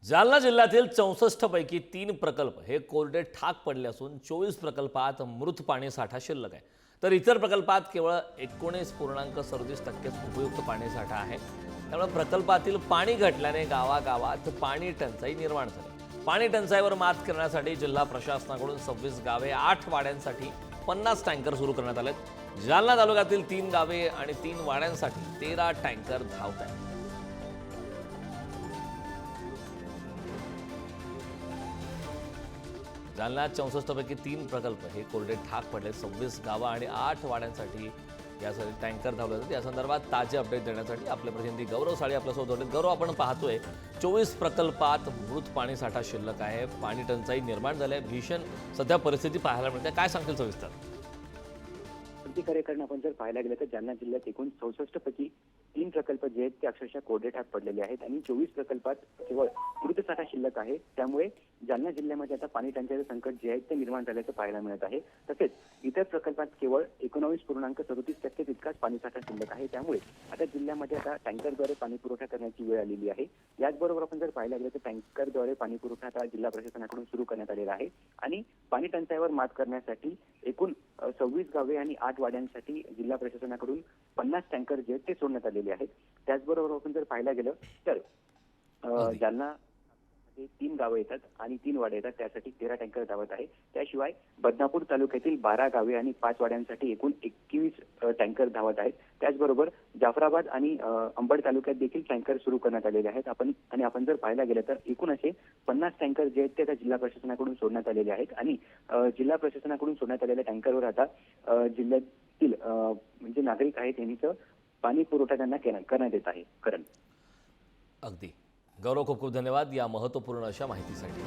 जालना जिल्ह्यातील 64 पैकी 3 प्रकल्प हे कोरडे ठाक पडले असून 24 प्रकल्पात मृत पाणी साठा शिल्लक आहे, तर इतर प्रकल्पात केवळ 19.37% उपयुक्त पाणी साठा आहे। त्यामुळे प्रकल्पातील पाणी घटल्याने गावागावात पाणी टंचाई निर्माण झाली। पाणी टंचाईवर मात करण्यासाठी जिल्हा प्रशासनाकडून 26 गावे 8 वाड्यांसाठी 50 टँकर सुरू करण्यात आलेत। जालना तालुक्यातील 3 गावे आणि 3 वाड्यांसाठी 13 टँकर धावत आहेत। जालन्यात 64 पैकी 3 प्रकल्प हे कोरडे ठाक पडले। 26 गावं आणि 8 वाड्यांसाठी यासाठी टँकर धावले जातात। या संदर्भात ताजे अपडेट देण्यासाठी आपले प्रतिनिधी गौरव साळे आपल्यासोबत होते। गौरव, आपण पाहतोय 24 प्रकल्पात मृत पाणी साठा शिल्लक आहे, पाणी टंचाई निर्माण झाली आहे, भीषण सध्या परिस्थिती पाहायला मिळते, काय सांगतील सविस्तर? क्रांतिकार्यकरण आपण जर पाहायला गेलं तर जालना जिल्ह्यात एकूण 64 पैकी 3 प्रकल्प जे आहेत ते अक्षरशः कोरडे ठाक पडलेले आहेत आणि 24 प्रकल्पात केवळ मृत साठा शिल्लक आहे। त्यामुळे जालना जिल्ह्यामध्ये आता पाणी टंचाईचे संकट जे आहे ते निर्माण झाल्याचं पाहायला मिळत आहे। तसेच इतर प्रकल्पात केवळ 19.37% इतकाच पाणी साठा शिल्लक आहे। त्यामुळे आता जिल्ह्यामध्ये आता टँकरद्वारे पाणी पुरवठा करण्याची वेळ आलेली आहे। याचबरोबर आपण जर पाहायला गेलं तर टँकरद्वारे पाणी पुरवठा आता जिल्हा प्रशासनाकडून सुरू करण्यात आलेला आहे आणि पाणी टंचाईवर मात करण्यासाठी एकूण 26 गावे आणि 8 वाड्यांसाठी जिल्हा प्रशासनाकडून 50 टँकर जे आहेत ते सोडण्यात आलेले आहेत। त्याचबरोबर आपण जर पाहायला गेलं तर जालना 3 गावे येतात आणि 3 वाडे येतात, त्यासाठी 13 टँकर धावत आहे। त्याशिवाय बदनापूर तालुक्यातील 12 गावे आणि 5 वाड्यांसाठी एकूण 21 टँकर धावत आहेत। त्याचबरोबर जाफराबाद आणि अंबड तालुक्यात देखील टँकर सुरू करण्यात आलेले आहेत। आपण जर पाहायला गेलं तर एकूण असे 50 टँकर जे आहेत ते आता जिल्हा प्रशासनाकडून सोडण्यात आलेले आहेत आणि जिल्हा प्रशासनाकडून सोडण्यात आलेल्या टँकरवर आता जिल्ह्यातील म्हणजे नागरिक आहेत यांचं पाणी पुरवठा त्यांना करण्यात येत आहे। करण अगदी गौरव, खूप खूप धन्यवाद या महत्त्वपूर्ण अशा माहितीसाठी।